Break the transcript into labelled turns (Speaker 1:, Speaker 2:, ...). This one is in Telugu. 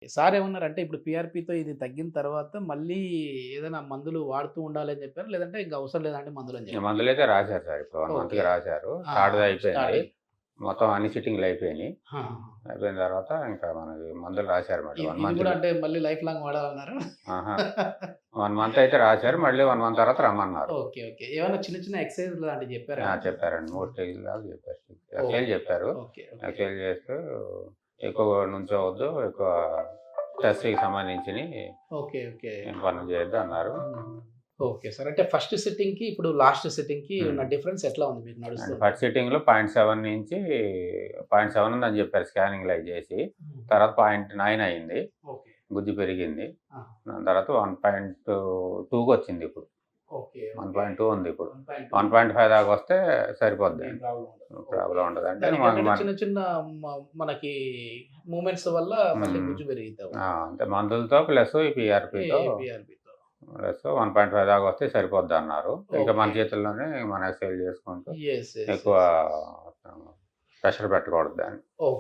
Speaker 1: సార్ ఏమన్నారంటే ఇప్పుడు పీఆర్‌పీతో ఇది తగ్గిన తర్వాత మళ్ళీ ఏదైనా మందులు వాడుతూ ఉండాలి అని చెప్పారా? లేదంటే ఇంక అవసరం లేదండి మందులని
Speaker 2: ఇక
Speaker 1: చెప్పారా?
Speaker 2: మందులైతే రాశారు సార్. ఇప్పుడు 1
Speaker 1: ఓకే.
Speaker 2: మంత్‌కి రాశారు.
Speaker 1: ఆ!
Speaker 2: థర్డ్‌ది
Speaker 1: స్టార్ట్
Speaker 2: అయిపోయింది.
Speaker 1: అయింది.
Speaker 2: మొత్తం అన్ని సిట్టింగ్‌లు అయిపోయినాయి.
Speaker 1: ఆహాహా!
Speaker 2: అయిపోయిన తర్వాత ఇంకా మనకి మందులు రాశారు మళ్ళీ 1
Speaker 1: ఇది గూడా
Speaker 2: మంత్‌కి.
Speaker 1: అంటే మళ్ళీ లైఫ్ లాంగ్ వాడాలన్నారా?
Speaker 2: ఆహా! 1 మంత్ అయితే రాశారు. మళ్ళీ 1 మంత్ తర్వాత రమ్మన్నారు.
Speaker 1: ఓకే. ఓకే. ఏమన్నా చిన్న చిన్న ఎక్సర్‌సైజ్ లాంటివి చెప్పారా?
Speaker 2: చెప్పారండి. 3
Speaker 1: హ్మ్.
Speaker 2: స్టేజ్‌ల దాకా చెప్పారు. Exercise
Speaker 1: okay.
Speaker 2: చెప్పారు.
Speaker 1: ఓకే. ఓకే.
Speaker 2: ఎక్సర్‌సైజ్ చేస్తూ ఎక్కువ నుంచోవద్దు. ఎక్కువ స్ట్రెస్‌కి సంబంధించినయి
Speaker 1: ఓకే. ఓకే.
Speaker 2: ఏం పనులు చేయొద్దు అన్నారు.
Speaker 1: హ్మ్. Okay sir. అంటే ఫస్ట్ సిట్టింగ్‌కి, ఇప్పుడు లాస్ట్ సిట్టింగ్‌కి
Speaker 2: హ్మ్.
Speaker 1: ఉన్న డిఫరెన్స్ ఎట్లా ఉంది మీకు
Speaker 2: అంటే
Speaker 1: నడుస్తుంటే?
Speaker 2: ఫస్ట్ సిట్టింగ్‌లో 0.7 నుంచి 0.7 ఉందని చెప్పారు స్కానింగ్‌లో అయి చేసి.
Speaker 1: హ్మ్.
Speaker 2: తర్వాత 0.9 అయింది.
Speaker 1: ఓకే.
Speaker 2: గుజ్జు పెరిగింది.
Speaker 1: ఆ!
Speaker 2: దాని తర్వాత 1.2కొచ్చింది ఇప్పుడు.
Speaker 1: ఓకే. ఓకే.
Speaker 2: 1.2 ఉంది ఇప్పుడు.
Speaker 1: 1.2
Speaker 2: 1.5 దాకా వస్తే సరిపోద్ది.
Speaker 1: ఏం ప్రాబ్లమ్ ఉండదు. ఓకే.
Speaker 2: ప్రాబ్లమ్ ఉండదు. అంటే మన
Speaker 1: దానికేంటంటే
Speaker 2: మన
Speaker 1: చిన్న చిన్న మనకి మూవ్‌మెంట్స్ వల్ల మళ్ళీ
Speaker 2: హ్మ్.
Speaker 1: గుజ్జు పెరిగిద్ది.
Speaker 2: అంటే మందులతో ప్లస్ ఈ పీఆర్‌పీతో
Speaker 1: పీఆర్‌బీతో.
Speaker 2: ప్లస్ 1.5 దాకా వస్తే సరిపోద్దన్నారు. ఇక మన
Speaker 1: ఓకే.
Speaker 2: చేతుల్లోనే మనం ఎక్సర్‌సైజ్ చేసుకుంటూ
Speaker 1: యెస్. యెస్.
Speaker 2: ఎక్కువ
Speaker 1: యెస్.
Speaker 2: ప్రెషర్ పెట్టకూడదు దాన్ని.
Speaker 1: ఓకే.